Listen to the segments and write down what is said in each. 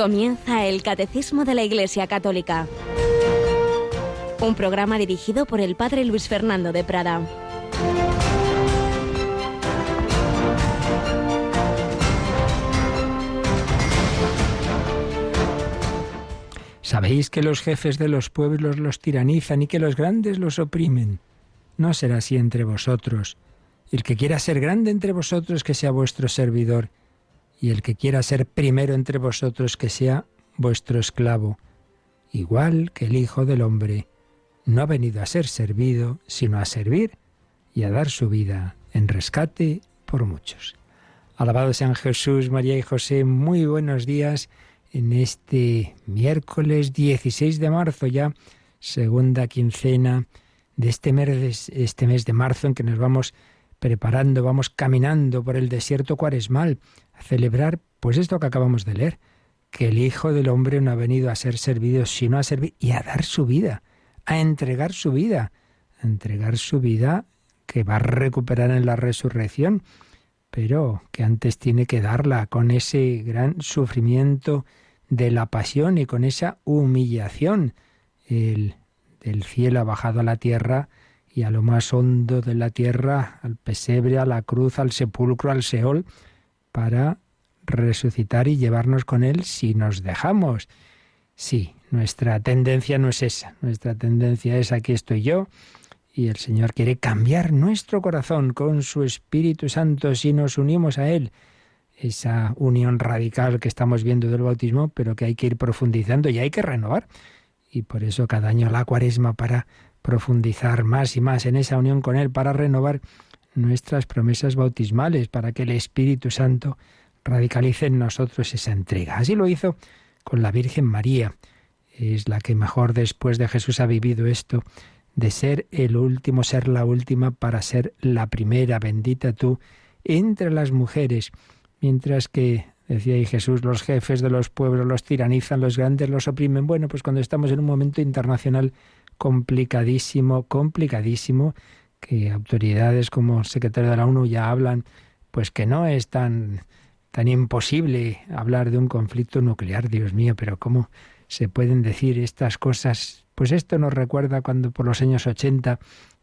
Comienza el Catecismo de la Iglesia Católica. Un programa dirigido por el Padre Luis Fernando de Prada. Sabéis que los jefes de los pueblos los tiranizan y que los grandes los oprimen. No será así entre vosotros. El que quiera ser grande entre vosotros, que sea vuestro servidor. Y el que quiera ser primero entre vosotros, que sea vuestro esclavo. Igual que el Hijo del Hombre no ha venido a ser servido, sino a servir y a dar su vida en rescate por muchos. Alabado sean Jesús, María y José. Muy buenos días en este miércoles 16 de marzo, ya segunda quincena de este mes de marzo, en que nos vamos preparando, vamos caminando por el desierto cuaresmal a celebrar pues esto que acabamos de leer, que el Hijo del Hombre no ha venido a ser servido, sino a servir y a dar su vida, a entregar su vida que va a recuperar en la resurrección, pero que antes tiene que darla con ese gran sufrimiento de la pasión y con esa humillación. El del cielo ha bajado a la tierra y a lo más hondo de la tierra, al pesebre, a la cruz, al sepulcro, al Seol, para resucitar y llevarnos con él si nos dejamos. Sí, nuestra tendencia no es esa. Nuestra tendencia es: aquí estoy yo, y el Señor quiere cambiar nuestro corazón con su Espíritu Santo si nos unimos a Él. Esa unión radical que estamos viendo del bautismo, pero que hay que ir profundizando y hay que renovar. Y por eso cada año la Cuaresma, para profundizar más y más en esa unión con Él, para renovar nuestras promesas bautismales, para que el Espíritu Santo radicalice en nosotros esa entrega. Así lo hizo con la Virgen María. Es la que mejor después de Jesús ha vivido esto de ser el último, ser la última para ser la primera. Bendita tú entre las mujeres. Mientras que, decía ahí Jesús, los jefes de los pueblos los tiranizan, los grandes los oprimen. Bueno, pues cuando estamos en un momento internacional complicadísimo, que autoridades como el secretario de la ONU ya hablan, pues que no es tan imposible hablar de un conflicto nuclear. Dios mío, pero ¿cómo se pueden decir estas cosas? Pues esto nos recuerda cuando por los años 80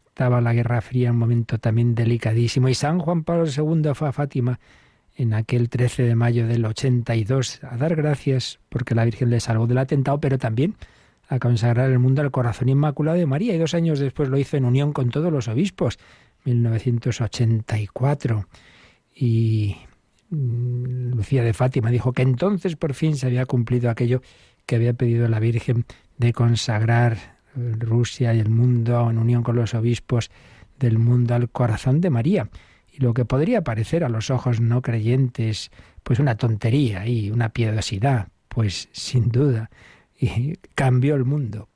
estaba la Guerra Fría, un momento también delicadísimo, y San Juan Pablo II fue a Fátima en aquel 13 de mayo del 82 a dar gracias porque la Virgen le salvó del atentado, pero también a consagrar el mundo al corazón inmaculado de María, y 2 años después lo hizo en unión con todos los obispos, 1984. Y Lucía de Fátima dijo que entonces por fin se había cumplido aquello que había pedido la Virgen, de consagrar Rusia y el mundo en unión con los obispos del mundo al corazón de María. Y lo que podría parecer a los ojos no creyentes pues una tontería y una piedosidad, pues sin duda y cambió el mundo.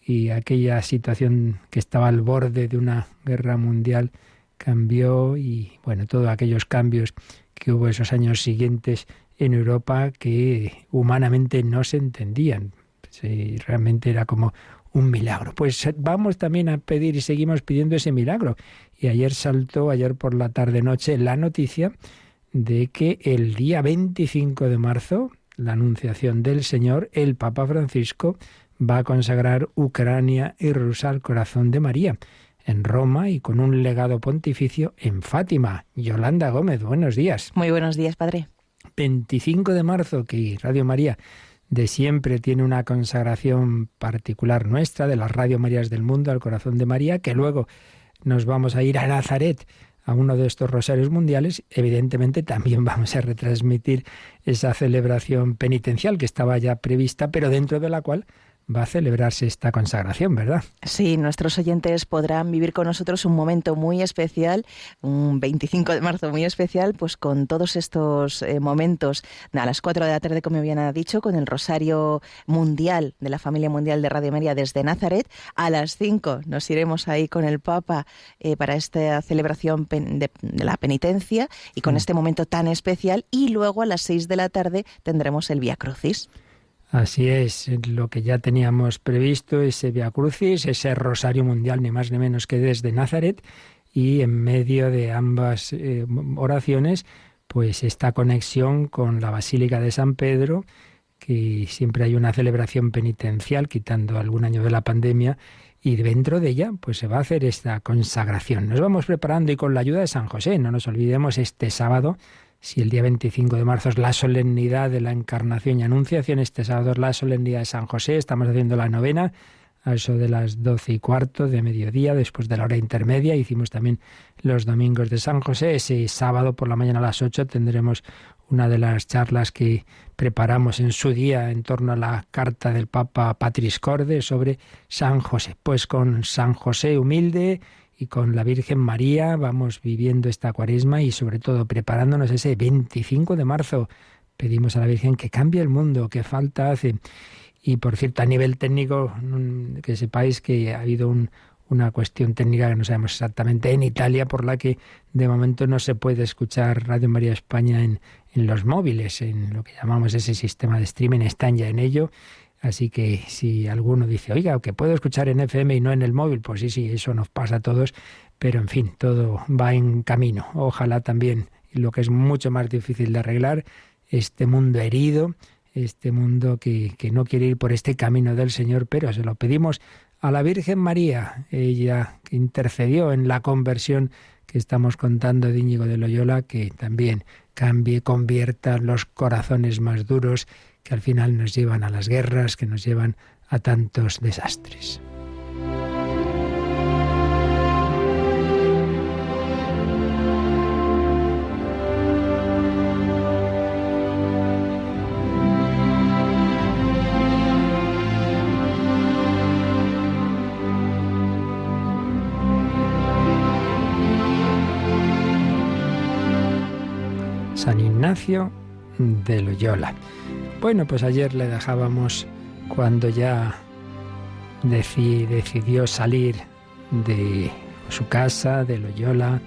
Y aquella situación que estaba al borde de una guerra mundial cambió, y bueno, todos aquellos cambios que hubo esos años siguientes en Europa que humanamente no se entendían. Sí, realmente era como un milagro. Pues vamos también a pedir y seguimos pidiendo ese milagro. Y ayer por la tarde-noche, la noticia de que el día 25 de marzo, la Anunciación del Señor, el Papa Francisco va a consagrar Ucrania y Rusia al corazón de María, en Roma, y con un legado pontificio en Fátima. Yolanda Gómez, buenos días. Muy buenos días, padre. 25 de marzo, que Radio María de siempre tiene una consagración particular nuestra, de las Radio Marías del mundo al corazón de María, que luego nos vamos a ir a Nazaret, a uno de estos rosarios mundiales. Evidentemente también vamos a retransmitir esa celebración penitencial que estaba ya prevista, pero dentro de la cual va a celebrarse esta consagración, ¿verdad? Sí, nuestros oyentes podrán vivir con nosotros un momento muy especial, un 25 de marzo muy especial, pues con todos estos momentos a las 4 de la tarde, como bien ha dicho, con el Rosario Mundial de la Familia Mundial de Radio María desde Nazaret. A las 5 nos iremos ahí con el Papa para esta celebración de la penitencia y con este momento tan especial, y luego a las 6 de la tarde tendremos el Vía Crucis. Así es, lo que ya teníamos previsto, ese Vía Crucis, ese Rosario Mundial, ni más ni menos que desde Nazaret, y en medio de ambas oraciones, pues esta conexión con la Basílica de San Pedro, que siempre hay una celebración penitencial, quitando algún año de la pandemia, y dentro de ella pues se va a hacer esta consagración. Nos vamos preparando y con la ayuda de San José, no nos olvidemos este sábado, si el día 25 de marzo es la solemnidad de la Encarnación y Anunciación, este sábado es la solemnidad de San José, estamos haciendo la novena, a eso de las 12:15 de mediodía, después de la hora intermedia. Hicimos también los domingos de San José. Ese sábado por la mañana a las 8 tendremos una de las charlas que preparamos en su día en torno a la carta del Papa Patris Corde sobre San José. Pues con San José humilde y con la Virgen María vamos viviendo esta Cuaresma y sobre todo preparándonos ese 25 de marzo. Pedimos a la Virgen que cambie el mundo, que falta hace. Y por cierto, a nivel técnico, que sepáis que ha habido una cuestión técnica que no sabemos exactamente en Italia, por la que de momento no se puede escuchar Radio María España en los móviles, en lo que llamamos ese sistema de streaming, están ya en ello. Así que si alguno dice, oiga, que puedo escuchar en FM y no en el móvil, pues sí, eso nos pasa a todos, pero en fin, todo va en camino. Ojalá también, y lo que es mucho más difícil de arreglar, este mundo herido, este mundo que no quiere ir por este camino del Señor, pero se lo pedimos a la Virgen María, ella que intercedió en la conversión que estamos contando de Íñigo de Loyola, que también cambie, convierta los corazones más duros que al final nos llevan a las guerras, que nos llevan a tantos desastres. San Ignacio de Loyola. Bueno, pues ayer le dejábamos cuando ya decidió salir de su casa, de Loyola,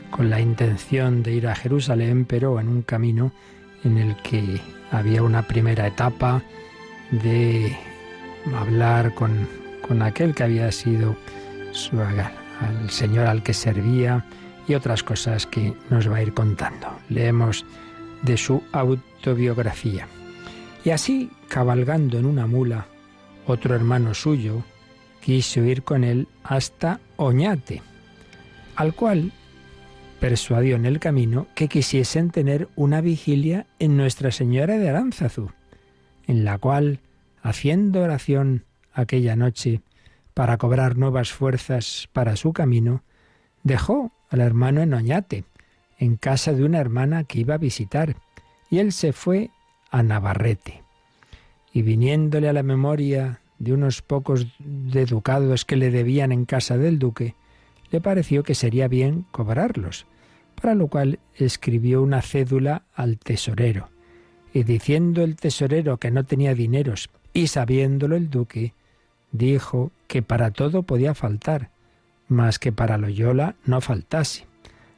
con la intención de ir a Jerusalén, pero en un camino en el que había una primera etapa de hablar con aquel que había sido al Señor al que servía, y otras cosas que nos va a ir contando. Leemos de su autobiografía. Y así, cabalgando en una mula, otro hermano suyo quiso ir con él hasta Oñate, al cual persuadió en el camino que quisiesen tener una vigilia en Nuestra Señora de Aránzazu, en la cual, haciendo oración aquella noche para cobrar nuevas fuerzas para su camino, dejó al hermano en Oñate, en casa de una hermana que iba a visitar, y él se fue a Navarrete. Y viniéndole a la memoria de unos pocos de ducados que le debían en casa del duque, le pareció que sería bien cobrarlos, para lo cual escribió una cédula al tesorero, y diciendo el tesorero que no tenía dineros, y sabiéndolo el duque, dijo que para todo podía faltar, mas que para Loyola no faltase,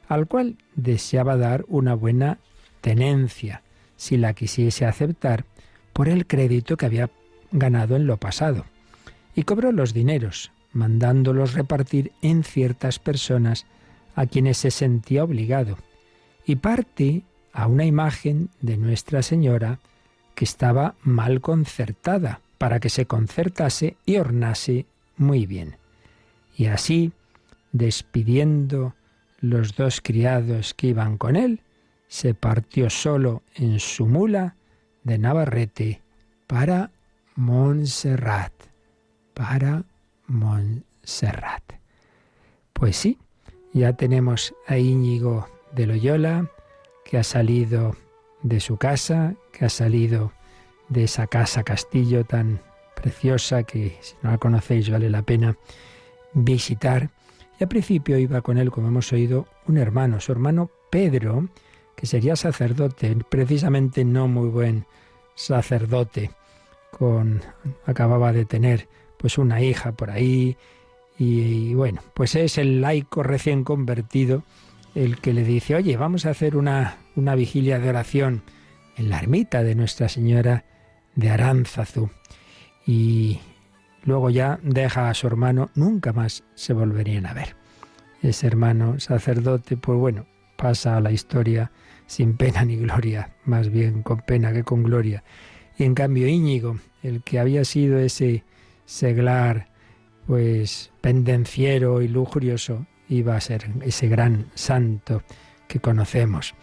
al cual deseaba dar una buena tenencia, si la quisiese aceptar, por el crédito que había ganado en lo pasado. Y cobró los dineros, mandándolos repartir en ciertas personas a quienes se sentía obligado, y parte a una imagen de Nuestra Señora que estaba mal concertada, para que se concertase y ornase muy bien. Y así, despidiendo los dos criados que iban con él, se partió solo en su mula de Navarrete para Montserrat. Pues sí, ya tenemos a Íñigo de Loyola, que ha salido de su casa, que ha salido de esa casa castillo tan preciosa que, si no la conocéis, vale la pena visitar. Y al principio iba con él, como hemos oído, un hermano, su hermano Pedro, que sería sacerdote, precisamente no muy buen sacerdote, acababa de tener pues una hija por ahí, y bueno, pues es el laico recién convertido el que le dice, oye, vamos a hacer una vigilia de oración en la ermita de Nuestra Señora de Aránzazu. Y luego ya deja a su hermano, nunca más se volverían a ver. Ese hermano sacerdote, pues bueno, pasa a la historia sin pena ni gloria, más bien con pena que con gloria. Y en cambio Íñigo, el que había sido ese seglar, pues pendenciero y lujurioso, iba a ser ese gran santo que conocemos.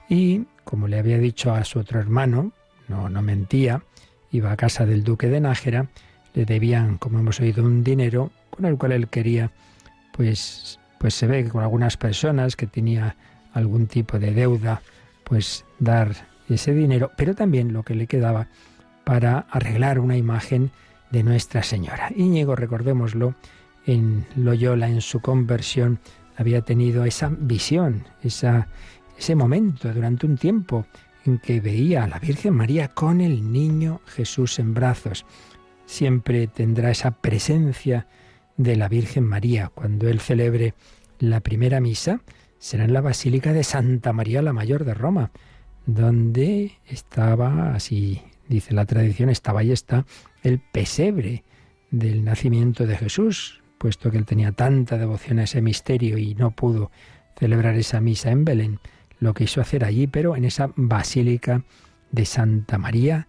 Y, como le había dicho a su otro hermano, no mentía, iba a casa del duque de Nájera, le debían, como hemos oído, un dinero con el cual él quería, pues se ve que con algunas personas que tenía algún tipo de deuda, pues dar ese dinero, pero también lo que le quedaba para arreglar una imagen de Nuestra Señora. Íñigo, recordémoslo, en Loyola, en su conversión, había tenido esa visión, ese momento durante un tiempo en que veía a la Virgen María con el niño Jesús en brazos. Siempre tendrá esa presencia de la Virgen María. Cuando él celebre la primera misa, será en la Basílica de Santa María la Mayor de Roma, donde estaba, así dice la tradición, estaba y está el pesebre del nacimiento de Jesús, puesto que él tenía tanta devoción a ese misterio y no pudo celebrar esa misa en Belén, lo quiso hacer allí, pero en esa Basílica de Santa María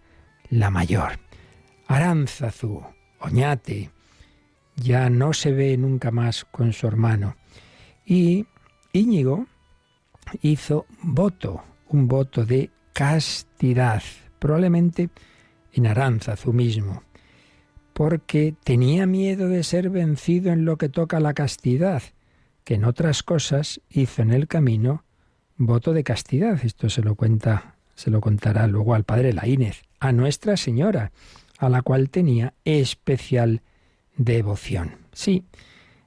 la Mayor. Aránzazu, Oñate, ya no se ve nunca más con su hermano. Y Íñigo hizo un voto de castidad, probablemente en Aránzazu mismo, porque tenía miedo de ser vencido en lo que toca a la castidad, que en otras cosas hizo en el camino voto de castidad. Esto se lo contará luego al padre Laínez, a Nuestra Señora, a la cual tenía especial devoción. Sí,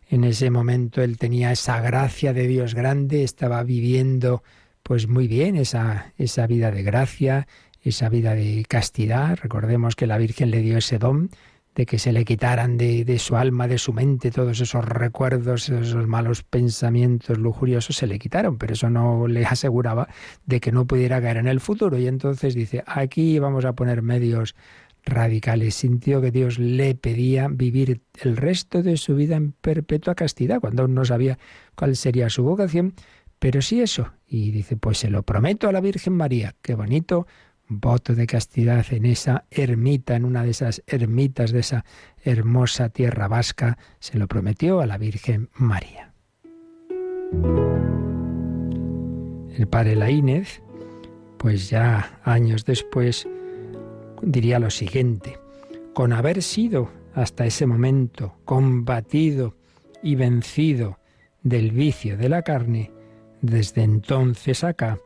en ese momento él tenía esa gracia de Dios grande, estaba viviendo pues muy bien esa vida de gracia, esa vida de castidad. Recordemos que la Virgen le dio ese don de que se le quitaran de su alma, de su mente, todos esos recuerdos, esos malos pensamientos lujuriosos, se le quitaron, pero eso no le aseguraba de que no pudiera caer en el futuro. Y entonces dice, aquí vamos a poner medios radicales. Sintió que Dios le pedía vivir el resto de su vida en perpetua castidad, cuando aún no sabía cuál sería su vocación, pero sí eso. Y dice, pues se lo prometo a la Virgen María. Qué bonito voto de castidad en esa ermita, en una de esas ermitas de esa hermosa tierra vasca, se lo prometió a la Virgen María. El padre Laínez, pues ya años después, diría lo siguiente: con haber sido hasta ese momento combatido y vencido del vicio de la carne, desde entonces acá,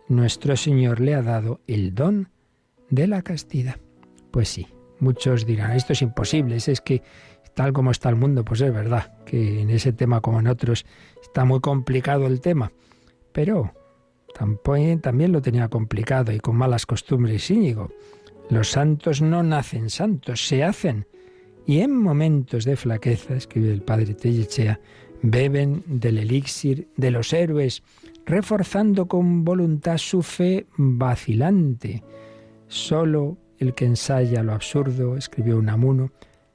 nuestro Señor le ha dado el don de la castidad. Pues sí, muchos dirán, esto es imposible, es que tal como está el mundo, pues es verdad que en ese tema como en otros está muy complicado el tema, pero también lo tenía complicado y con malas costumbres Íñigo. Los santos no nacen santos, se hacen, y en momentos de flaqueza, escribe el padre Tellechea, beben del elixir de los héroes, reforzando con voluntad su fe vacilante. Solo el que ensaya lo absurdo, escribió Unamuno,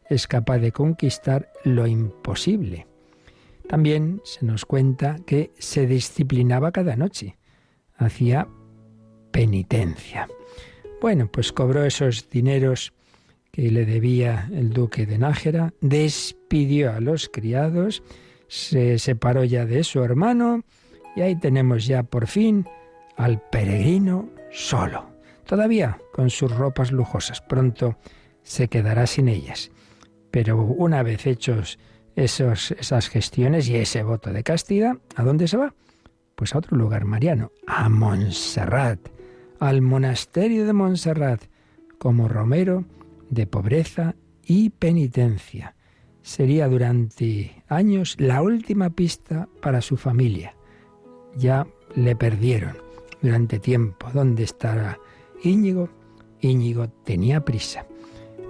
es capaz de conquistar lo imposible. También se nos cuenta que se disciplinaba cada noche, hacía penitencia. Bueno, pues cobró esos dineros que le debía el duque de Nájera, despidió a los criados, se separó ya de su hermano, y ahí tenemos ya por fin al peregrino solo, todavía con sus ropas lujosas. Pronto se quedará sin ellas. Pero una vez hechos esas gestiones y ese voto de castidad, ¿a dónde se va? Pues a otro lugar mariano, a Montserrat, al monasterio de Montserrat, como romero de pobreza y penitencia. Sería durante años la última pista para su familia. Ya le perdieron durante tiempo. ¿Dónde estará Íñigo? Íñigo tenía prisa.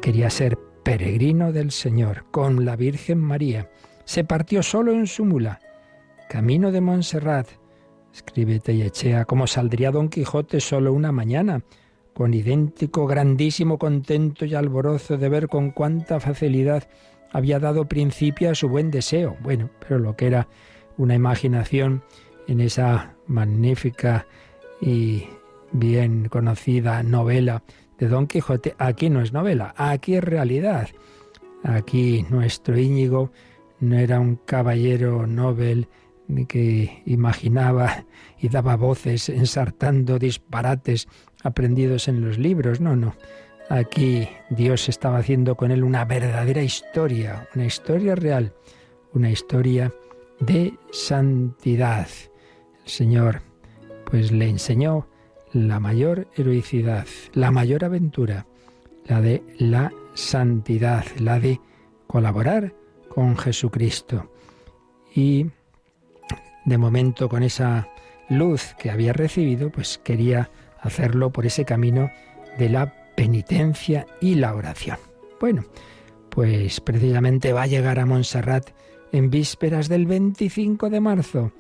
Quería ser peregrino del Señor con la Virgen María. Se partió solo en su mula. Camino de Montserrat, escribe Tellechea, como saldría Don Quijote solo una mañana, con idéntico grandísimo contento y alborozo de ver con cuánta facilidad había dado principio a su buen deseo. Bueno, pero lo que era una imaginación en esa magnífica y bien conocida novela de Don Quijote, aquí no es novela, aquí es realidad. Aquí nuestro Íñigo no era un caballero Nobel que imaginaba y daba voces ensartando disparates aprendidos en los libros, no. Aquí Dios estaba haciendo con él una verdadera historia, una historia real, una historia de santidad. El Señor pues le enseñó la mayor heroicidad, la mayor aventura, la de la santidad, la de colaborar con Jesucristo. Y de momento, con esa luz que había recibido, pues quería hacerlo por ese camino de la penitencia y la oración. Bueno, pues precisamente va a llegar a Montserrat en vísperas del 25 de marzo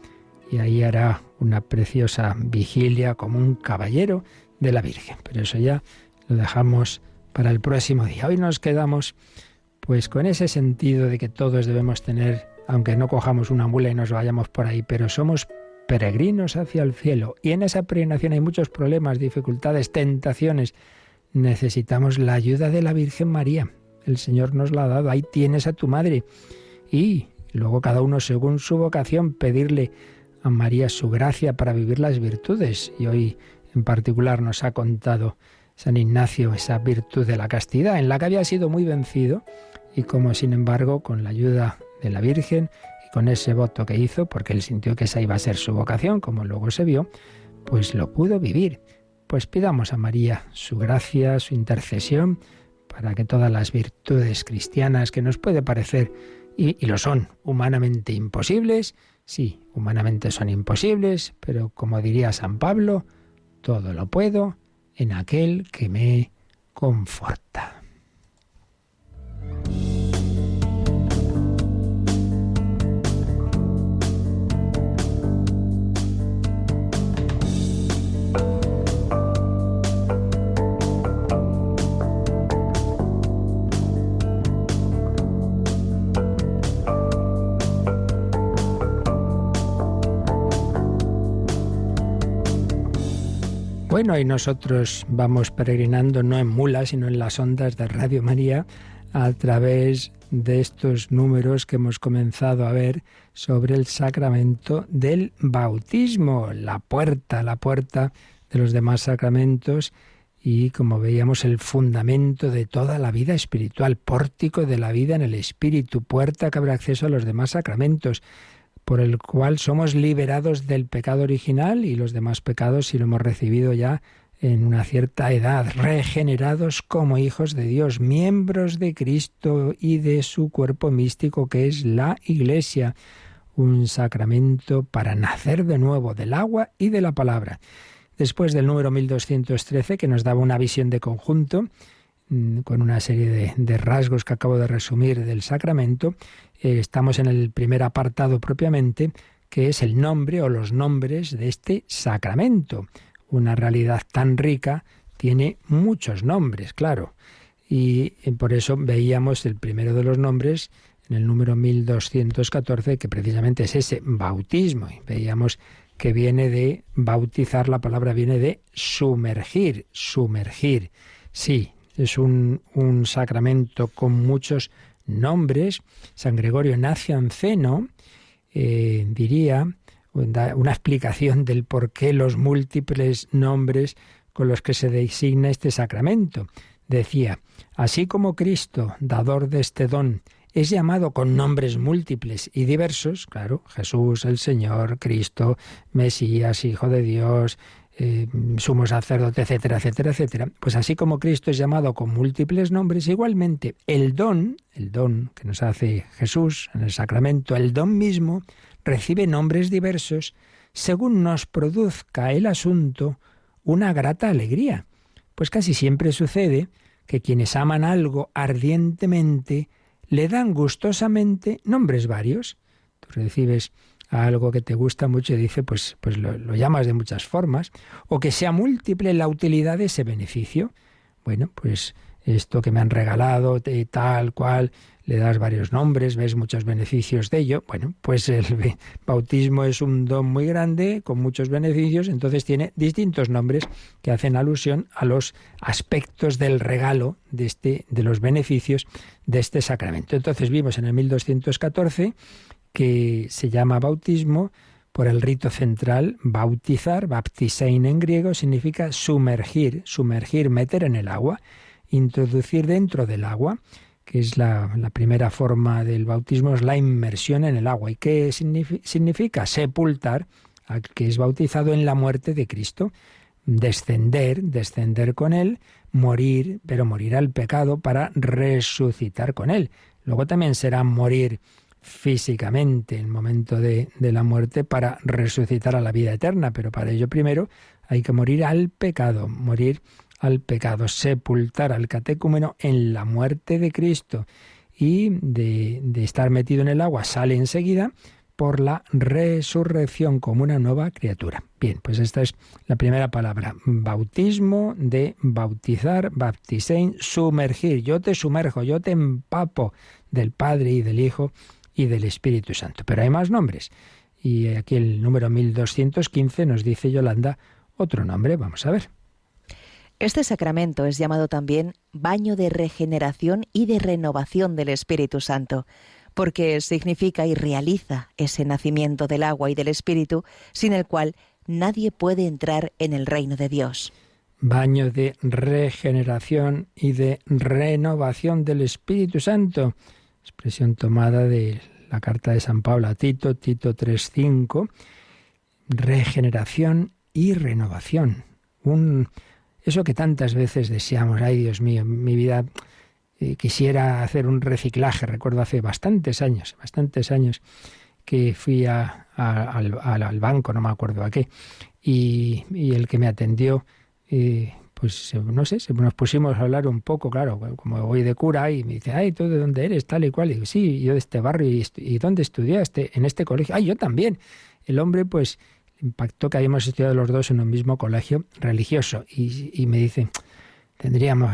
y ahí hará una preciosa vigilia como un caballero de la Virgen. Pero eso ya lo dejamos para el próximo día. Hoy nos quedamos pues con ese sentido de que todos debemos tener, aunque no cojamos una mula y nos vayamos por ahí, pero somos peregrinos hacia el cielo. Y en esa peregrinación hay muchos problemas, dificultades, tentaciones. Necesitamos la ayuda de la Virgen María. El Señor nos la ha dado. Ahí tienes a tu madre. Y luego cada uno, según su vocación, pedirle a María su gracia para vivir las virtudes. Y hoy en particular nos ha contado San Ignacio esa virtud de la castidad, en la que había sido muy vencido y como sin embargo con la ayuda de la Virgen y con ese voto que hizo, porque él sintió que esa iba a ser su vocación, como luego se vio, pues lo pudo vivir. Pues pidamos a María su gracia, su intercesión, para que todas las virtudes cristianas que nos puede parecer, y lo son, humanamente imposibles, sí, humanamente son imposibles, pero como diría San Pablo, todo lo puedo en aquel que me conforta. Bueno, y nosotros vamos peregrinando no en mulas, sino en las ondas de Radio María a través de estos números que hemos comenzado a ver sobre el sacramento del bautismo, la puerta de los demás sacramentos y, como veíamos, el fundamento de toda la vida espiritual, pórtico de la vida en el espíritu, puerta que abre acceso a los demás sacramentos, por el cual somos liberados del pecado original y los demás pecados si lo hemos recibido ya en una cierta edad, regenerados como hijos de Dios, miembros de Cristo y de su cuerpo místico que es la Iglesia, un sacramento para nacer de nuevo del agua y de la palabra. Después del número 1213, que nos daba una visión de conjunto, con una serie de rasgos que acabo de resumir del sacramento, estamos en el primer apartado propiamente, que es el nombre o los nombres de este sacramento. Una realidad tan rica tiene muchos nombres, claro, y por eso veíamos el primero de los nombres en el número 1214, que precisamente es ese, bautismo, y veíamos que viene de bautizar, la palabra viene de sumergir, sí. Es un sacramento con muchos nombres. San Gregorio Nacianceno diría, da una explicación del por qué los múltiples nombres con los que se designa este sacramento. Decía, así como Cristo, dador de este don, es llamado con nombres múltiples y diversos, claro, Jesús, el Señor, Cristo, Mesías, Hijo de Dios, sumo sacerdote, etcétera, etcétera, etcétera. Pues así como Cristo es llamado con múltiples nombres, igualmente el don que nos hace Jesús en el sacramento, el don mismo, recibe nombres diversos según nos produzca el asunto una grata alegría. Pues casi siempre sucede que quienes aman algo ardientemente le dan gustosamente nombres varios. Tú recibes a algo que te gusta mucho y dice, pues lo llamas de muchas formas, o que sea múltiple la utilidad de ese beneficio. Bueno, pues esto que me han regalado, tal cual, le das varios nombres, ves muchos beneficios de ello. Bueno, pues el bautismo es un don muy grande, con muchos beneficios, entonces tiene distintos nombres que hacen alusión a los aspectos del regalo de los beneficios de este sacramento. Entonces vimos en el 1214 que se llama bautismo por el rito central, bautizar, baptisein en griego, significa sumergir, meter en el agua, introducir dentro del agua, que es la primera forma del bautismo, es la inmersión en el agua. ¿Y qué significa? Sepultar al que es bautizado en la muerte de Cristo, descender con él, morir, pero morir al pecado para resucitar con él. Luego también será morir físicamente en el momento de la muerte para resucitar a la vida eterna, pero para ello primero hay que morir al pecado, sepultar al catecúmeno en la muerte de Cristo, y de estar metido en el agua sale enseguida por la resurrección como una nueva criatura. Bien, pues esta es la primera palabra, bautismo, de bautizar, baptisein, sumergir. Yo te sumerjo, yo te empapo del Padre y del Hijo y del Espíritu Santo. Pero hay más nombres, y aquí el número 1215 nos dice Yolanda otro nombre, vamos a ver. Este sacramento es llamado también baño de regeneración y de renovación del Espíritu Santo, porque significa y realiza ese nacimiento del agua y del Espíritu, sin el cual nadie puede entrar en el reino de Dios. Baño de regeneración y de renovación del Espíritu Santo, expresión tomada de la carta de San Pablo a Tito, Tito 3:5, regeneración y renovación. Eso que tantas veces deseamos, ay Dios mío, mi vida quisiera hacer un reciclaje. Recuerdo hace bastantes años que fui al banco, no me acuerdo a qué, y el que me atendió, pues no sé, nos pusimos a hablar un poco, claro, como voy de cura, y me dice, ay, ¿tú de dónde eres? Tal y cual. Y digo, sí, yo de este barrio. ¿Y dónde estudiaste? En este colegio. Ay, yo también. El hombre, pues, impactó que habíamos estudiado los dos en un mismo colegio religioso, y me dice,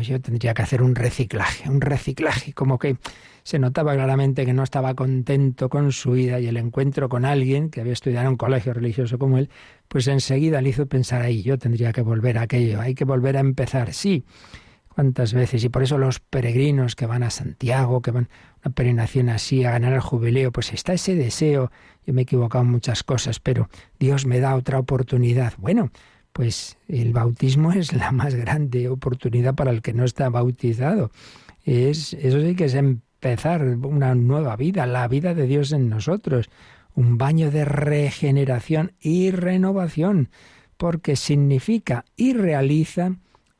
yo tendría que hacer un reciclaje, como que se notaba claramente que no estaba contento con su vida, y el encuentro con alguien que había estudiado en un colegio religioso como él, pues enseguida le hizo pensar, ahí yo tendría que volver a aquello, hay que volver a empezar, sí. ¿Cuántas veces? Y por eso los peregrinos que van a Santiago, que van a una peregrinación así, a ganar el jubileo, pues está ese deseo. Yo me he equivocado en muchas cosas, pero Dios me da otra oportunidad. Bueno, pues el bautismo es la más grande oportunidad para el que no está bautizado. Eso sí que es empezar una nueva vida, la vida de Dios en nosotros. Un baño de regeneración y renovación, porque significa y realiza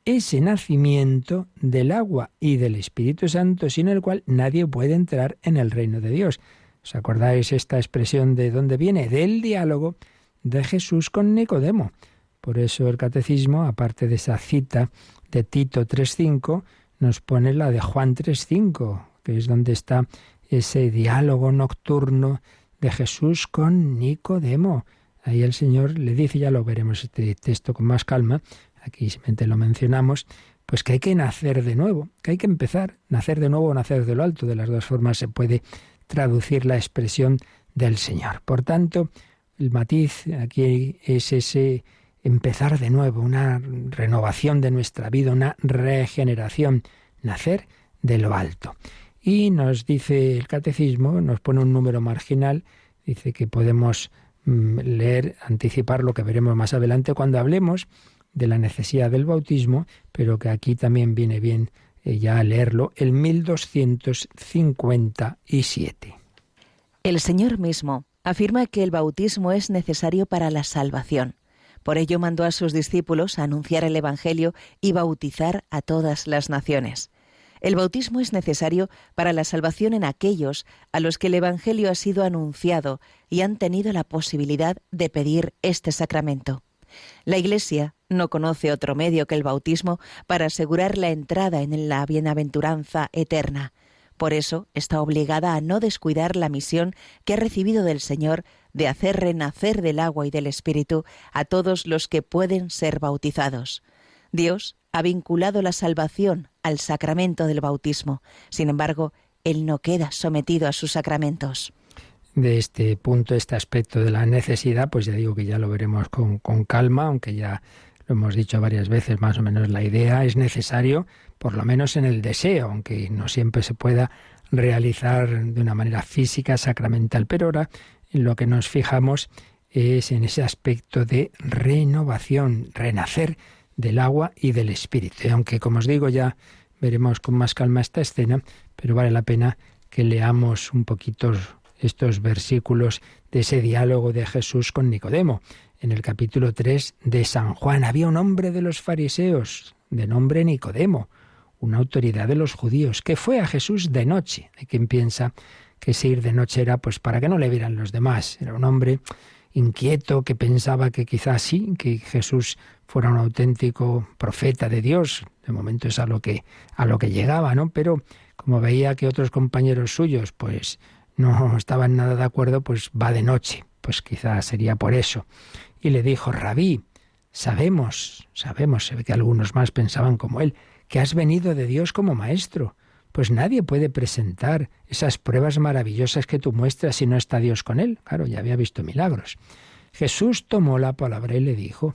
ese nacimiento del agua y del Espíritu Santo, sin el cual nadie puede entrar en el reino de Dios. ¿Os acordáis esta expresión de dónde viene? Del diálogo de Jesús con Nicodemo. Por eso el Catecismo, aparte de esa cita de Tito 3:5, nos pone la de Juan 3:5, que es donde está ese diálogo nocturno de Jesús con Nicodemo. Ahí el Señor le dice, ya lo veremos este texto con más calma, aquí simplemente lo mencionamos, pues que hay que nacer de nuevo, que hay que empezar, nacer de nuevo o nacer de lo alto. De las dos formas se puede traducir la expresión del Señor. Por tanto, el matiz aquí es ese empezar de nuevo, una renovación de nuestra vida, una regeneración, nacer de lo alto. Y nos dice el Catecismo, nos pone un número marginal, dice que podemos leer, anticipar lo que veremos más adelante cuando hablemos de la necesidad del bautismo, pero que aquí también viene bien ya leerlo, el 1257. El Señor mismo afirma que el bautismo es necesario para la salvación. Por ello mandó a sus discípulos a anunciar el Evangelio y bautizar a todas las naciones. El bautismo es necesario para la salvación en aquellos a los que el Evangelio ha sido anunciado y han tenido la posibilidad de pedir este sacramento. La Iglesia no conoce otro medio que el bautismo para asegurar la entrada en la bienaventuranza eterna. Por eso está obligada a no descuidar la misión que ha recibido del Señor de hacer renacer del agua y del Espíritu a todos los que pueden ser bautizados. Dios ha vinculado la salvación al sacramento del bautismo. Sin embargo, él no queda sometido a sus sacramentos. De este punto, este aspecto de la necesidad, pues ya digo que ya lo veremos con calma, aunque ya lo hemos dicho varias veces, más o menos la idea es necesario, por lo menos en el deseo, aunque no siempre se pueda realizar de una manera física, sacramental. Pero ahora en lo que nos fijamos es en ese aspecto de renovación, renacer del agua y del Espíritu. Y aunque, como os digo, ya veremos con más calma esta escena, pero vale la pena que leamos un poquito estos versículos de ese diálogo de Jesús con Nicodemo. En el capítulo 3 de San Juan había un hombre de los fariseos, de nombre Nicodemo, una autoridad de los judíos, que fue a Jesús de noche. Hay quien piensa que ese ir de noche era pues para que no le vieran los demás. Era un hombre inquieto que pensaba que quizás sí, que Jesús fuera un auténtico profeta de Dios. De momento es a lo que llegaba, ¿no? Pero como veía que otros compañeros suyos pues no estaban nada de acuerdo, pues va de noche. Pues quizás sería por eso. Y le dijo: Rabí, sabemos, se ve que algunos más pensaban como él, que has venido de Dios como maestro, pues nadie puede presentar esas pruebas maravillosas que tú muestras si no está Dios con él. Claro, ya había visto milagros. Jesús tomó la palabra y le dijo: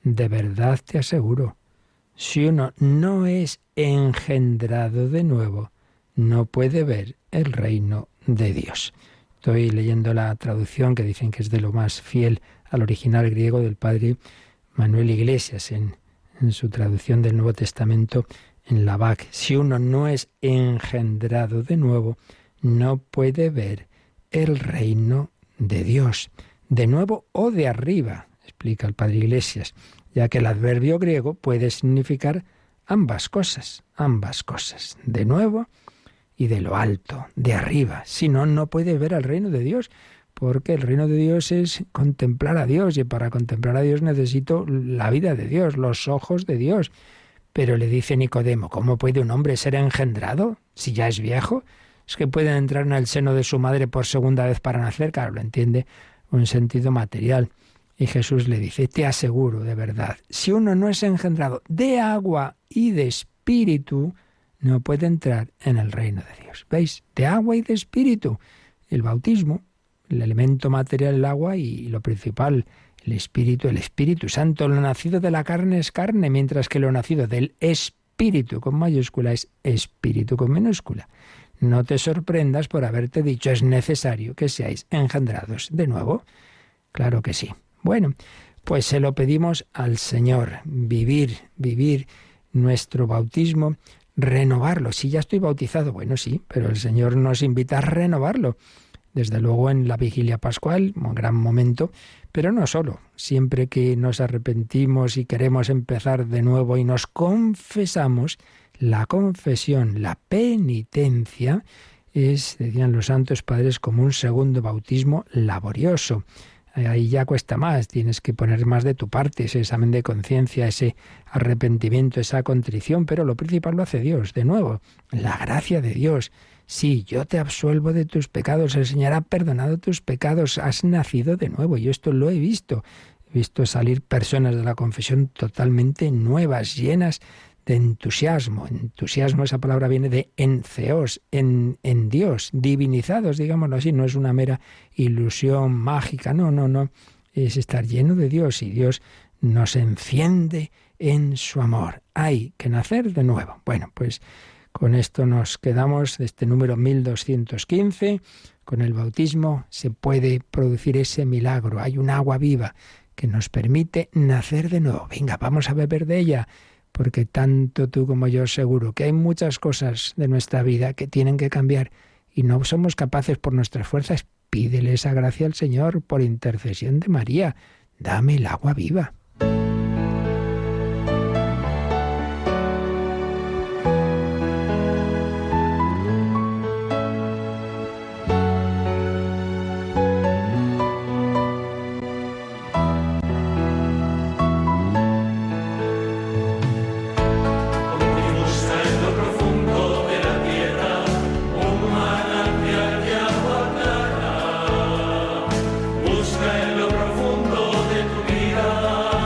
de verdad te aseguro, si uno no es engendrado de nuevo, no puede ver el reino de Dios. Estoy leyendo la traducción que dicen que es de lo más fiel al original griego del padre Manuel Iglesias en su traducción del Nuevo Testamento en la BAC. Si uno no es engendrado de nuevo, no puede ver el reino de Dios. De nuevo o de arriba, explica el padre Iglesias, ya que el adverbio griego puede significar ambas cosas, de nuevo y de lo alto, de arriba. Si no, no puede ver el reino de Dios, porque el reino de Dios es contemplar a Dios, y para contemplar a Dios necesito la vida de Dios, los ojos de Dios. Pero le dice Nicodemo: ¿cómo puede un hombre ser engendrado si ya es viejo? ¿Es que puede entrar en el seno de su madre por segunda vez para nacer? Claro, lo entiende un sentido material. Y Jesús le dice: te aseguro de verdad, si uno no es engendrado de agua y de espíritu, no puede entrar en el reino de Dios. ¿Veis? De agua y de espíritu. El bautismo, el elemento material, el agua, y lo principal, el Espíritu Santo. Lo nacido de la carne es carne, mientras que lo nacido del Espíritu con mayúscula es Espíritu con minúscula. No te sorprendas por haberte dicho: es necesario que seáis engendrados de nuevo. Claro que sí. Bueno, pues se lo pedimos al Señor, vivir nuestro bautismo, renovarlo. Si ya estoy bautizado, bueno, sí, pero el Señor nos invita a renovarlo. Desde luego en la vigilia pascual, un gran momento, pero no solo. Siempre que nos arrepentimos y queremos empezar de nuevo y nos confesamos, la confesión, la penitencia, es, decían los santos padres, como un segundo bautismo laborioso. Ahí ya cuesta más, tienes que poner más de tu parte, ese examen de conciencia, ese arrepentimiento, esa contrición, pero lo principal lo hace Dios. De nuevo, la gracia de Dios. Sí, yo te absuelvo de tus pecados, el Señor ha perdonado tus pecados, has nacido de nuevo. Yo esto lo he visto salir personas de la confesión totalmente nuevas, llenas de entusiasmo. Entusiasmo, esa palabra viene de enceos, en Dios, divinizados, digámoslo así, no es una mera ilusión mágica, no, es estar lleno de Dios, y Dios nos enciende en su amor. Hay que nacer de nuevo. Bueno, pues con esto nos quedamos de este número 1215. Con el bautismo se puede producir ese milagro. Hay un agua viva que nos permite nacer de nuevo. Venga, vamos a beber de ella, porque tanto tú como yo seguro que hay muchas cosas de nuestra vida que tienen que cambiar y no somos capaces por nuestras fuerzas. Pídele esa gracia al Señor por intercesión de María. Dame el agua viva. Busca en lo profundo de tu vida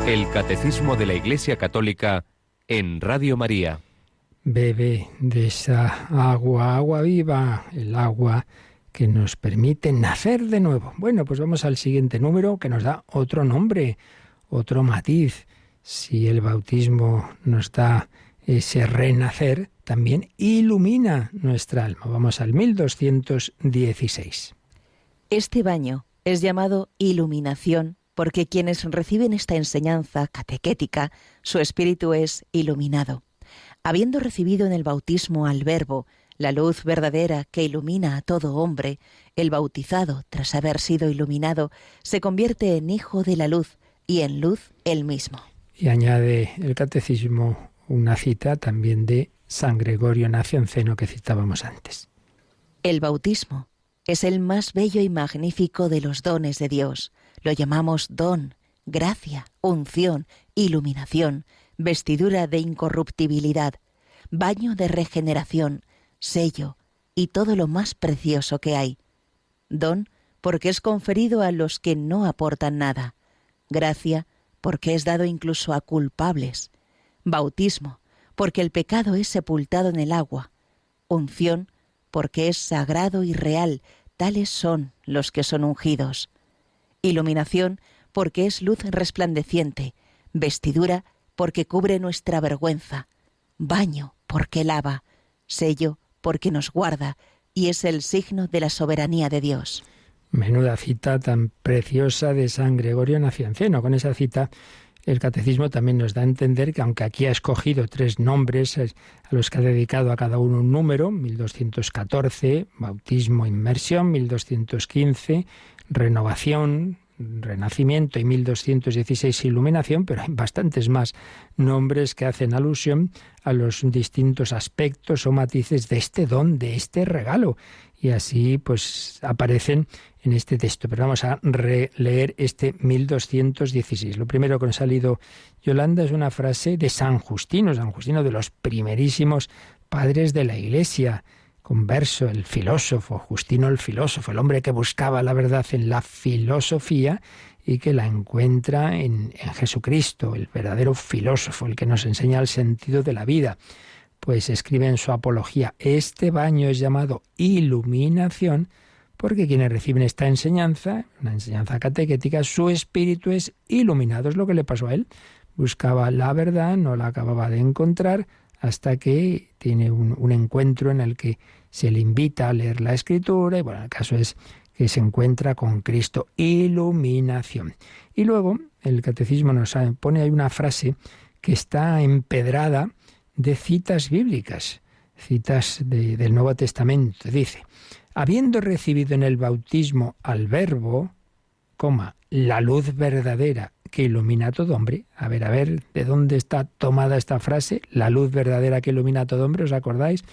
El Catecismo de la Iglesia Católica en Radio María. Bebe de esa agua viva, el agua que nos permite nacer de nuevo. Bueno, pues vamos al siguiente número que nos da otro nombre, otro matiz. Si el bautismo nos da ese renacer, también ilumina nuestra alma. Vamos al 1216. Este baño es llamado iluminación porque quienes reciben esta enseñanza catequética, su espíritu es iluminado. Habiendo recibido en el bautismo al Verbo, la luz verdadera que ilumina a todo hombre, el bautizado, tras haber sido iluminado, se convierte en hijo de la luz y en luz él mismo. Y añade el Catecismo una cita también de San Gregorio Nacianceno que citábamos antes. El bautismo es el más bello y magnífico de los dones de Dios. Lo llamamos don, gracia, unción, iluminación, vestidura de incorruptibilidad, baño de regeneración, sello y todo lo más precioso que hay. Don, porque es conferido a los que no aportan nada. Gracia, porque es dado incluso a culpables. Bautismo, porque el pecado es sepultado en el agua. Unción, porque es sagrado y real, tales son los que son ungidos. Iluminación, porque es luz resplandeciente. Vestidura, porque cubre nuestra vergüenza. Baño, porque lava. Sello, porque nos guarda y es el signo de la soberanía de Dios. Menuda cita tan preciosa de San Gregorio Nacianceno. Con esa cita el Catecismo también nos da a entender que aunque aquí ha escogido 3 nombres a los que ha dedicado a cada uno un número, 1214, bautismo, inmersión, 1215, renovación, renacimiento y 1216, iluminación, pero hay bastantes más nombres que hacen alusión a los distintos aspectos o matices de este don, de este regalo. Y así pues aparecen en este texto. Pero vamos a releer este 1216. Lo primero que nos ha salido, Yolanda, es una frase de San Justino de los primerísimos padres de la Iglesia. Converso, el filósofo, Justino el filósofo, el hombre que buscaba la verdad en la filosofía y que la encuentra en Jesucristo, el verdadero filósofo, el que nos enseña el sentido de la vida. Pues escribe en su apología: este baño es llamado iluminación porque quienes reciben esta enseñanza, una enseñanza catequética, su espíritu es iluminado. Es lo que le pasó a él. Buscaba la verdad, no la acababa de encontrar, hasta que tiene un encuentro en el que se le invita a leer la Escritura, y bueno, el caso es que se encuentra con Cristo. Iluminación. Y luego el Catecismo nos pone ahí una frase que está empedrada de citas bíblicas, citas del Nuevo Testamento. Dice: habiendo recibido en el bautismo al Verbo, la luz verdadera que ilumina a todo hombre. A ver, ¿de dónde está tomada esta frase? La luz verdadera que ilumina a todo hombre. ¿Os acordáis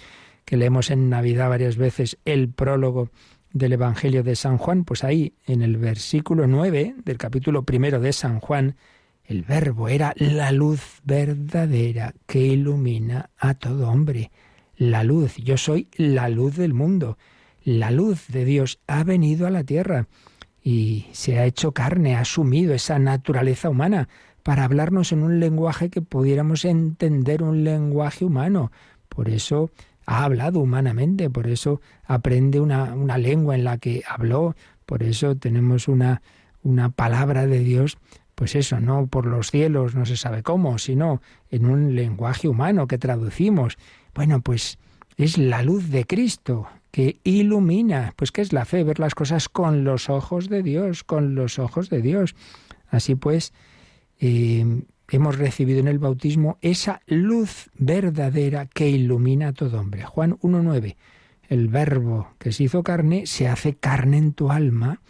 que leemos en Navidad varias veces el prólogo del Evangelio de San Juan? Pues ahí, en el versículo 9 del capítulo 1 de San Juan, el Verbo era la luz verdadera que ilumina a todo hombre. La luz, yo soy la luz del mundo. La luz de Dios ha venido a la tierra y se ha hecho carne, ha asumido esa naturaleza humana para hablarnos en un lenguaje que pudiéramos entender, un lenguaje humano. Por eso ha hablado humanamente, por eso aprende una lengua en la que habló, por eso tenemos una palabra de Dios, pues eso, no por los cielos, no se sabe cómo, sino en un lenguaje humano que traducimos. Bueno, pues es la luz de Cristo que ilumina. Pues ¿qué es la fe? Ver las cosas con los ojos de Dios, con los ojos de Dios. Así pues, hemos recibido en el bautismo esa luz verdadera que ilumina a todo hombre. Juan 1:9. El Verbo que se hizo carne se hace carne en tu alma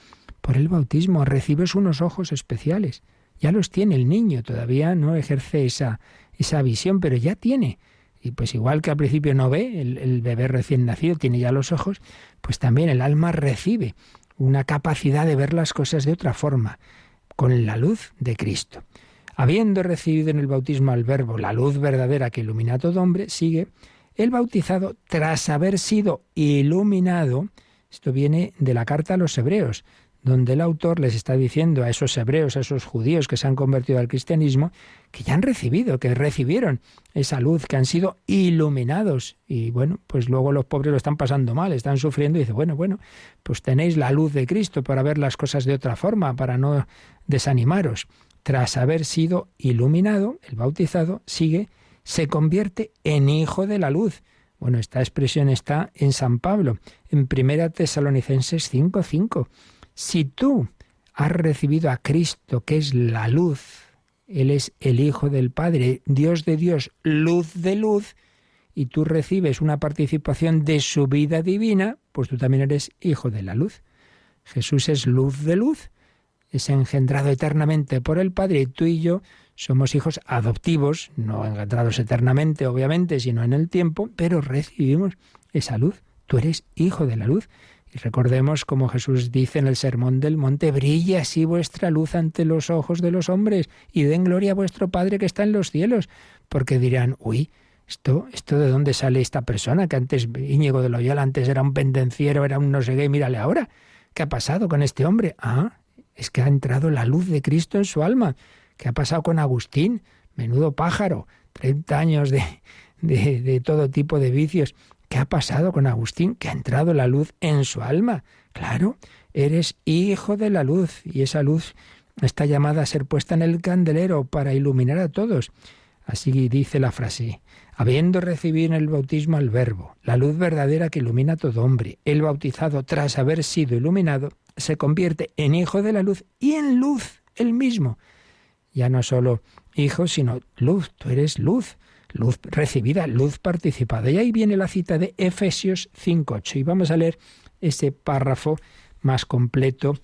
por el bautismo. Recibes unos ojos especiales. Ya los tiene el niño, todavía no ejerce esa visión, pero ya tiene. Y pues igual que al principio no ve, el bebé recién nacido tiene ya los ojos, pues también el alma recibe una capacidad de ver las cosas de otra forma, con la luz de Cristo. Habiendo recibido en el bautismo al Verbo, la luz verdadera que ilumina a todo hombre, sigue el bautizado tras haber sido iluminado. Esto viene de la carta a los Hebreos, donde el autor les está diciendo a esos hebreos, a esos judíos que se han convertido al cristianismo, que ya han recibido, que recibieron esa luz, que han sido iluminados. Y bueno, pues luego los pobres lo están pasando mal, están sufriendo, y dice, bueno, pues tenéis la luz de Cristo para ver las cosas de otra forma, para no desanimaros. Tras haber sido iluminado, el bautizado sigue, se convierte en hijo de la luz. Bueno, esta expresión está en San Pablo, en 1 Tesalonicenses 5:5. Si tú has recibido a Cristo, que es la luz, Él es el Hijo del Padre, Dios de Dios, luz de luz, y tú recibes una participación de su vida divina, pues tú también eres hijo de la luz. Jesús es luz de luz, es engendrado eternamente por el Padre, y tú y yo somos hijos adoptivos, no engendrados eternamente, obviamente, sino en el tiempo, pero recibimos esa luz. Tú eres hijo de la luz. Y recordemos como Jesús dice en el Sermón del Monte: brille así vuestra luz ante los ojos de los hombres y den gloria a vuestro Padre que está en los cielos. Porque dirán, uy, ¿esto de dónde sale esta persona? Que antes, Íñigo de Loyola, antes era un pendenciero, era un no sé qué, mírale ahora. ¿Qué ha pasado con este hombre? Es que ha entrado la luz de Cristo en su alma. ¿Qué ha pasado con Agustín? Menudo pájaro, 30 años de todo tipo de vicios. ¿Qué ha pasado con Agustín? Que ha entrado la luz en su alma. Claro, eres hijo de la luz y esa luz está llamada a ser puesta en el candelero para iluminar a todos. Así dice la frase: habiendo recibido en el bautismo al Verbo, la luz verdadera que ilumina a todo hombre, el bautizado, tras haber sido iluminado, se convierte en hijo de la luz y en luz él mismo. Ya no solo hijo, sino luz. Tú eres luz, luz recibida, luz participada. Y ahí viene la cita de Efesios 5:8. Y vamos a leer ese párrafo más completo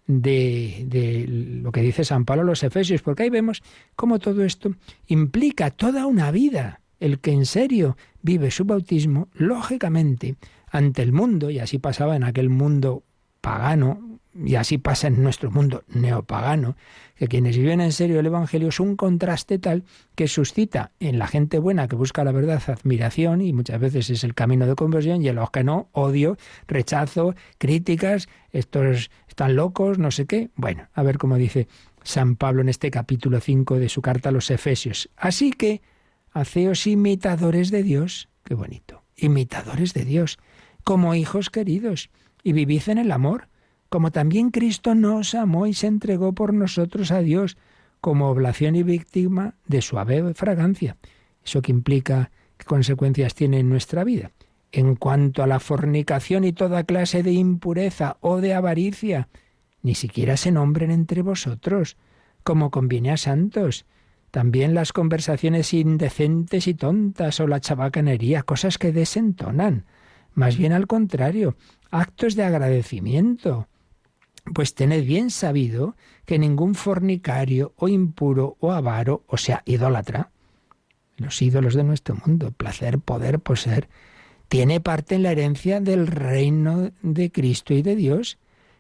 de lo que dice San Pablo a los Efesios, porque ahí vemos cómo todo esto implica toda una vida. El que en serio vive su bautismo, lógicamente, ante el mundo, y así pasaba en aquel mundo pagano, y así pasa en nuestro mundo neopagano, que quienes viven en serio el Evangelio es un contraste tal que suscita en la gente buena que busca la verdad admiración, y muchas veces es el camino de conversión, y en los que no, odio, rechazo, críticas, estos están locos, no sé qué. Bueno, a ver cómo dice San Pablo en este capítulo 5 de su carta a los Efesios. Así que, haceos imitadores de Dios, qué bonito, imitadores de Dios, como hijos queridos, y vivid en el amor, como también Cristo nos amó y se entregó por nosotros a Dios, como oblación y víctima de suave fragancia. ¿Eso qué implica? ¿Qué consecuencias tiene en nuestra vida? En cuanto a la fornicación y toda clase de impureza o de avaricia, ni siquiera se nombren entre vosotros, como conviene a santos. También las conversaciones indecentes y tontas o la chabacanería, cosas que desentonan. Más bien al contrario, actos de agradecimiento. Pues tened bien sabido que ningún fornicario o impuro o avaro, o sea, idólatra, los ídolos de nuestro mundo, placer, poder, poseer, tiene parte en la herencia del reino de Cristo y de Dios.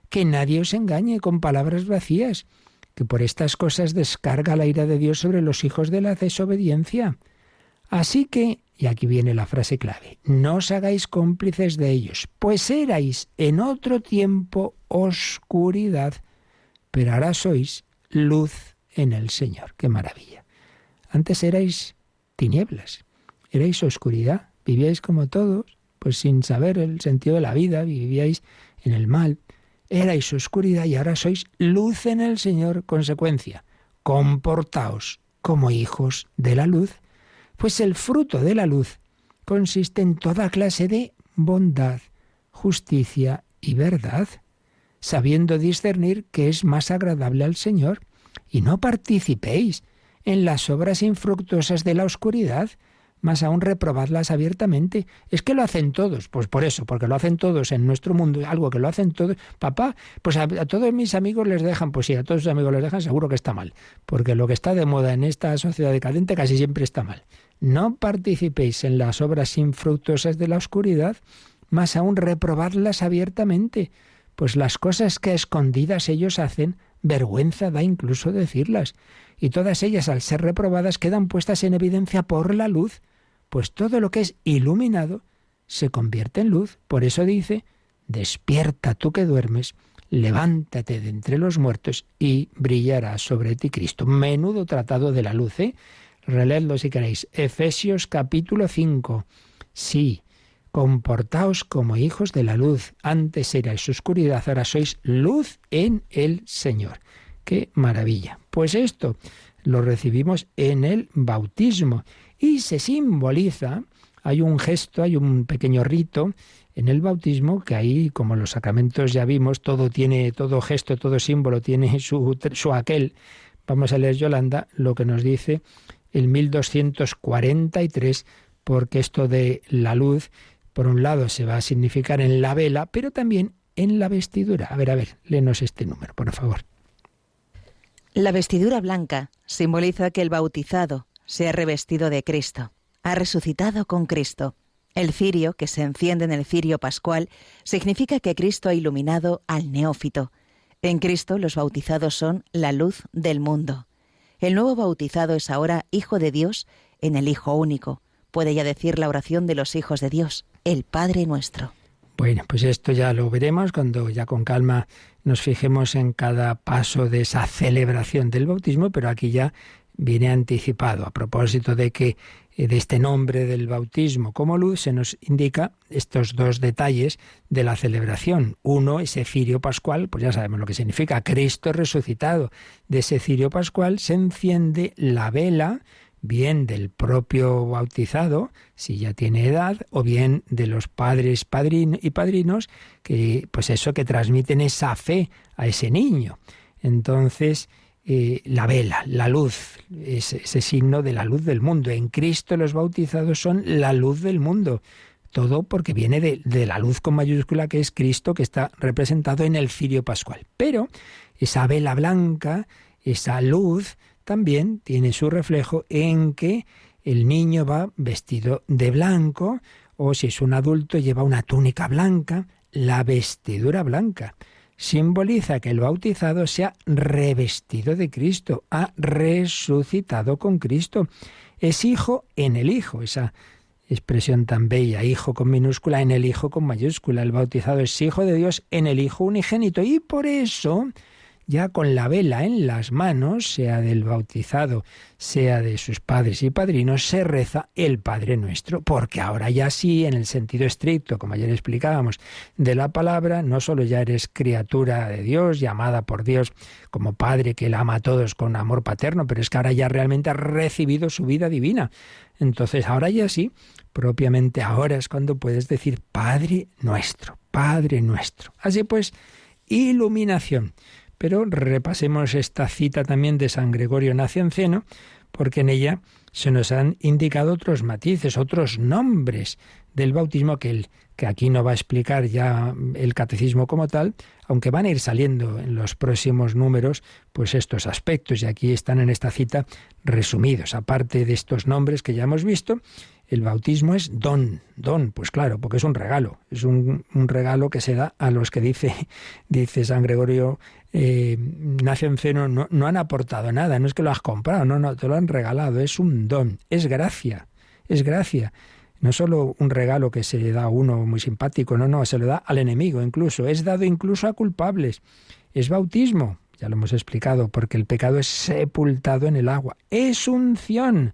Que nadie os engañe con palabras vacías, que por estas cosas descarga la ira de Dios sobre los hijos de la desobediencia. Así que, y aquí viene la frase clave, no os hagáis cómplices de ellos, pues erais en otro tiempo oscuridad, pero ahora sois luz en el Señor. ¡Qué maravilla! Antes erais tinieblas, erais oscuridad, vivíais como todos, pues sin saber el sentido de la vida, vivíais en el mal, erais oscuridad y ahora sois luz en el Señor. Consecuencia, comportaos como hijos de la luz, pues el fruto de la luz consiste en toda clase de bondad, justicia y verdad, sabiendo discernir qué es más agradable al Señor, y no participéis en las obras infructuosas de la oscuridad, más aún reprobadlas abiertamente. Es que lo hacen todos, pues por eso, porque lo hacen todos en nuestro mundo, algo que lo hacen todos. Papá, pues a todos mis amigos les dejan, pues sí, a todos sus amigos les dejan, seguro que está mal, porque lo que está de moda en esta sociedad decadente casi siempre está mal. No participéis en las obras infructuosas de la oscuridad, más aún reprobadlas abiertamente, pues las cosas que a escondidas ellos hacen, vergüenza da incluso decirlas, y todas ellas al ser reprobadas quedan puestas en evidencia por la luz, pues todo lo que es iluminado se convierte en luz. Por eso dice, despierta tú que duermes, levántate de entre los muertos y brillará sobre ti Cristo. Menudo tratado de la luz, ¿eh? Releedlo si queréis. Efesios capítulo 5. Sí, comportaos como hijos de la luz. Antes erais oscuridad, ahora sois luz en el Señor. ¡Qué maravilla! Pues esto lo recibimos en el bautismo y se simboliza, hay un gesto, hay un pequeño rito en el bautismo, que ahí, como los sacramentos ya vimos, todo gesto, todo símbolo tiene su aquel. Vamos a leer, Yolanda, lo que nos dice el 1243, porque esto de la luz, por un lado, se va a significar en la vela, pero también en la vestidura. A ver, léenos este número, por favor. La vestidura blanca simboliza que el bautizado se ha revestido de Cristo, ha resucitado con Cristo. El cirio, que se enciende en el cirio pascual, significa que Cristo ha iluminado al neófito. En Cristo los bautizados son la luz del mundo. El nuevo bautizado es ahora hijo de Dios en el Hijo único. Puede ya decir la oración de los hijos de Dios, el Padre nuestro. Bueno, pues esto ya lo veremos cuando ya con calma nos fijemos en cada paso de esa celebración del bautismo, pero aquí ya viene anticipado. A propósito de que de este nombre del bautismo como luz, se nos indica estos dos detalles de la celebración. Uno, ese cirio pascual, pues ya sabemos lo que significa, Cristo resucitado. De ese cirio pascual se enciende la vela bien del propio bautizado, si ya tiene edad, o bien de los padres y padrinos, que pues eso, que transmiten esa fe a ese niño. Entonces, la vela, la luz, ese signo de la luz del mundo. En Cristo los bautizados son la luz del mundo. Todo porque viene de la luz con mayúscula, que es Cristo, que está representado en el cirio pascual. Pero esa vela blanca, esa luz, también tiene su reflejo en que el niño va vestido de blanco, o si es un adulto lleva una túnica blanca. La vestidura blanca simboliza que el bautizado se ha revestido de Cristo, ha resucitado con Cristo. Es hijo en el Hijo, esa expresión tan bella, hijo con minúscula en el Hijo con mayúscula. El bautizado es hijo de Dios en el Hijo unigénito, y por eso, ya con la vela en las manos, sea del bautizado, sea de sus padres y padrinos, se reza el Padre Nuestro, porque ahora ya sí, en el sentido estricto, como ayer explicábamos, de la palabra, no solo ya eres criatura de Dios, llamada por Dios como Padre, que Él ama a todos con amor paterno, pero es que ahora ya realmente has recibido su vida divina. Entonces ahora ya sí, propiamente ahora es cuando puedes decir Padre Nuestro, Padre Nuestro. Así pues, iluminación. Pero repasemos esta cita también de San Gregorio Nacianceno, porque en ella se nos han indicado otros matices, otros nombres del bautismo que aquí no va a explicar ya el catecismo como tal, aunque van a ir saliendo en los próximos números pues estos aspectos, y aquí están en esta cita resumidos. Aparte de estos nombres que ya hemos visto, el bautismo es don, pues claro, porque es un regalo, es un regalo que se da a los que dice San Gregorio Nacianceno, no han aportado nada, no es que lo has comprado, no, te lo han regalado, es un don, es gracia. No solo un regalo que se le da a uno muy simpático, no, se lo da al enemigo incluso, es dado incluso a culpables. Es bautismo, ya lo hemos explicado, porque el pecado es sepultado en el agua. Es unción.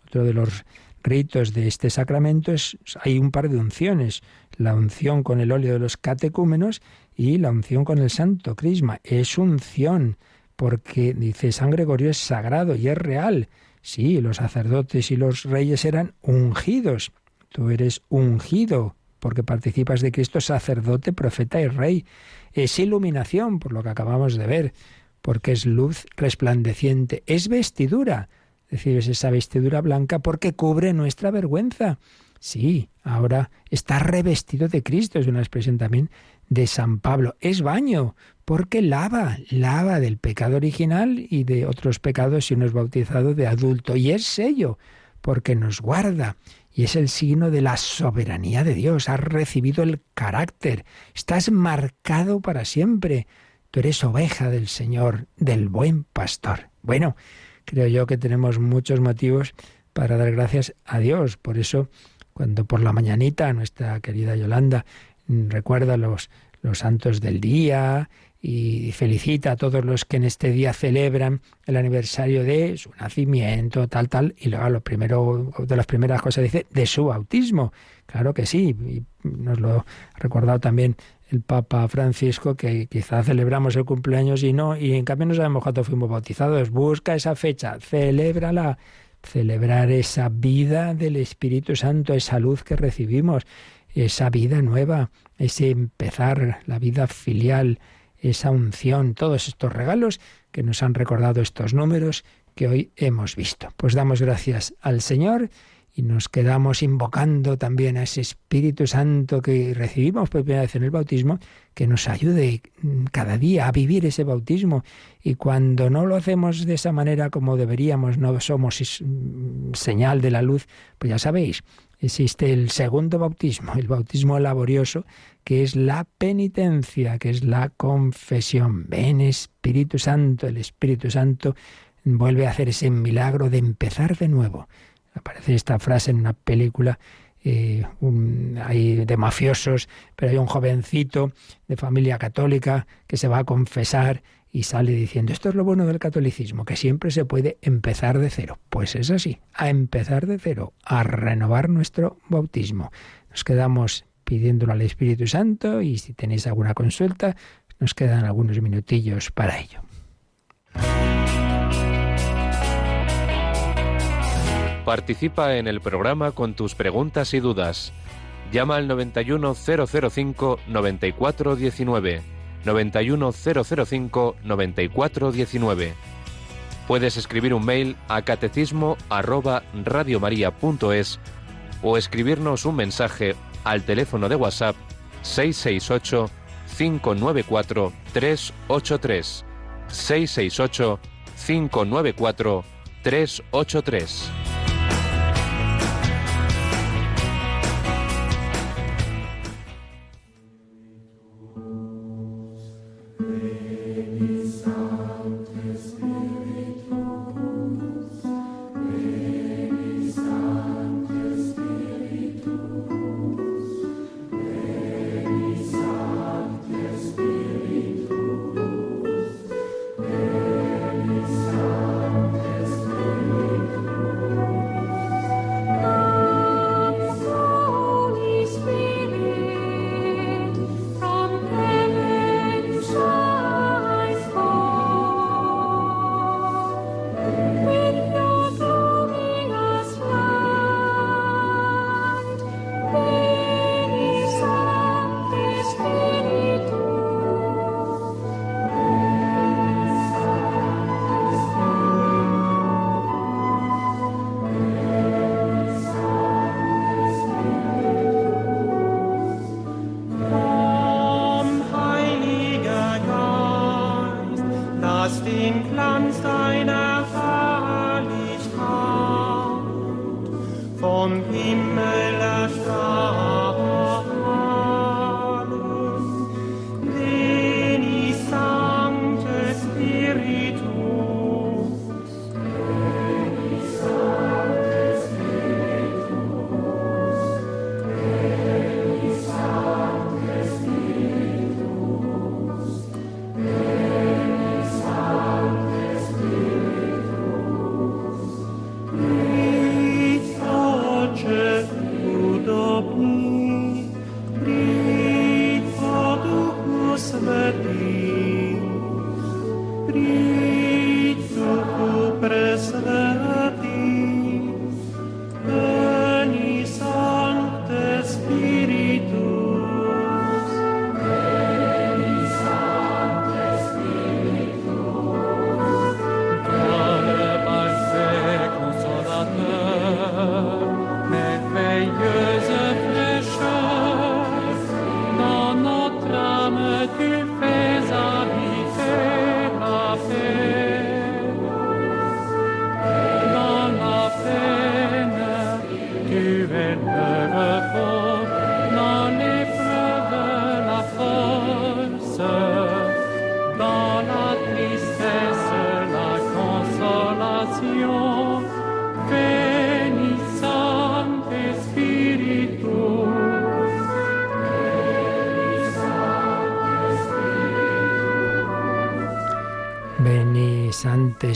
Otro de los ritos de este sacramento hay un par de unciones, la unción con el óleo de los catecúmenos y la unción con el santo crisma. Es unción, porque, dice San Gregorio, es sagrado y es real. Sí, los sacerdotes y los reyes eran ungidos. Tú eres ungido porque participas de Cristo, sacerdote, profeta y rey. Es iluminación, por lo que acabamos de ver, porque es luz resplandeciente. Es vestidura, es decir, es esa vestidura blanca porque cubre nuestra vergüenza. Sí, ahora está revestido de Cristo, es una expresión también de San Pablo. Es baño, porque lava del pecado original y de otros pecados si uno es bautizado de adulto. Y es sello, porque nos guarda. Y es el signo de la soberanía de Dios. Has recibido el carácter. Estás marcado para siempre. Tú eres oveja del Señor, del buen pastor. Bueno, creo yo que tenemos muchos motivos para dar gracias a Dios. Por eso, cuando por la mañanita nuestra querida Yolanda recuerda los santos del día y felicita a todos los que en este día celebran el aniversario de su nacimiento, tal, y luego de las primeras cosas dice de su bautismo. Claro que sí, y nos lo ha recordado también el Papa Francisco, que quizá celebramos el cumpleaños y en cambio no sabemos cuándo fuimos bautizados. Busca esa fecha, celébrala. Celebrar esa vida del Espíritu Santo, esa luz que recibimos, esa vida nueva, ese empezar, la vida filial, esa unción, todos estos regalos que nos han recordado estos números que hoy hemos visto. Pues damos gracias al Señor y nos quedamos invocando también a ese Espíritu Santo que recibimos por primera vez en el bautismo, que nos ayude cada día a vivir ese bautismo. Y cuando no lo hacemos de esa manera como deberíamos, no somos señal de la luz, pues ya sabéis, existe el segundo bautismo, el bautismo laborioso, que es la penitencia, que es la confesión. Ven Espíritu Santo, el Espíritu Santo vuelve a hacer ese milagro de empezar de nuevo. Aparece esta frase en una película hay de mafiosos, pero hay un jovencito de familia católica que se va a confesar y sale diciendo, esto es lo bueno del catolicismo, que siempre se puede empezar de cero. Pues es así, a empezar de cero, a renovar nuestro bautismo. Nos quedamos pidiéndolo al Espíritu Santo y si tenéis alguna consulta, nos quedan algunos minutillos para ello. Participa en el programa con tus preguntas y dudas. Llama al 91005-9419. 91005-9419. Puedes escribir un mail a catecismo@radiomaria.es o escribirnos un mensaje al teléfono de WhatsApp 668 594 383. 668 594 383.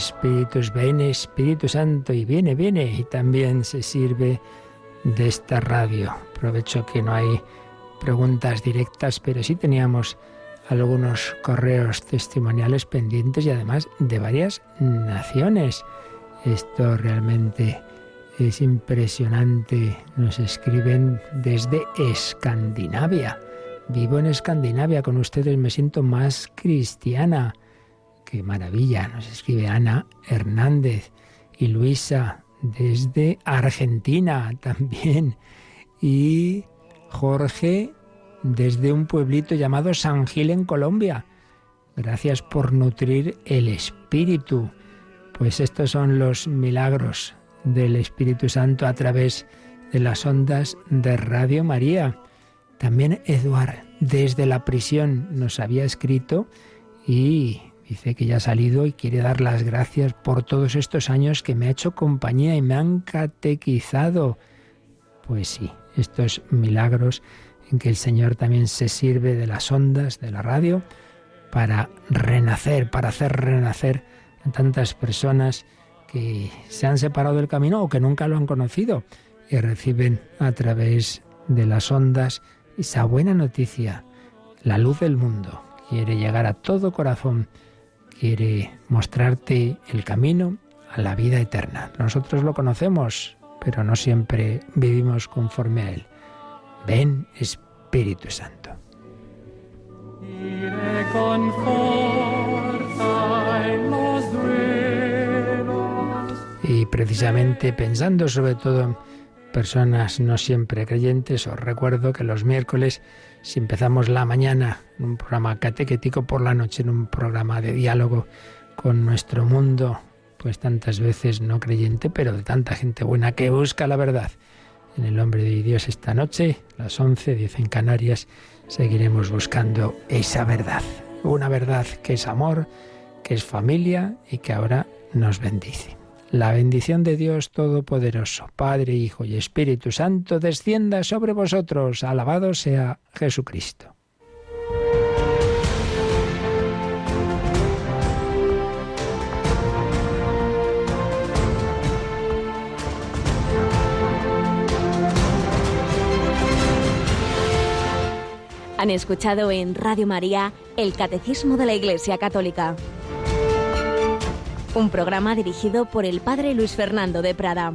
Espíritus, ven Espíritu Santo, y viene, y también se sirve de esta radio. Aprovecho que no hay preguntas directas, pero sí teníamos algunos correos testimoniales pendientes y además de varias naciones. Esto realmente es impresionante. Nos escriben desde Escandinavia. Vivo en Escandinavia, con ustedes me siento más cristiana. ¡Qué maravilla! Nos escribe Ana Hernández y Luisa desde Argentina también. Y Jorge desde un pueblito llamado San Gil en Colombia. Gracias por nutrir el espíritu. Pues estos son los milagros del Espíritu Santo a través de las ondas de Radio María. También Eduard desde la prisión nos había escrito y dice que ya ha salido y quiere dar las gracias por todos estos años que me ha hecho compañía y me han catequizado. Pues sí, estos milagros en que el Señor también se sirve de las ondas de la radio para renacer, para hacer renacer a tantas personas que se han separado del camino o que nunca lo han conocido y reciben a través de las ondas esa buena noticia. La luz del mundo quiere llegar a todo corazón, quiere mostrarte el camino a la vida eterna. Nosotros lo conocemos, pero no siempre vivimos conforme a Él. Ven, Espíritu Santo. Y precisamente pensando sobre todo en personas no siempre creyentes, os recuerdo que los miércoles, si empezamos la mañana en un programa catequético, por la noche en un programa de diálogo con nuestro mundo, pues tantas veces no creyente, pero de tanta gente buena que busca la verdad. En el Hombre de Dios esta noche, las 11:10 en Canarias, seguiremos buscando esa verdad. Una verdad que es amor, que es familia y que ahora nos bendice. La bendición de Dios Todopoderoso, Padre, Hijo y Espíritu Santo, descienda sobre vosotros. Alabado sea Jesucristo. Han escuchado en Radio María el Catecismo de la Iglesia Católica, un programa dirigido por el Padre Luis Fernando de Prada.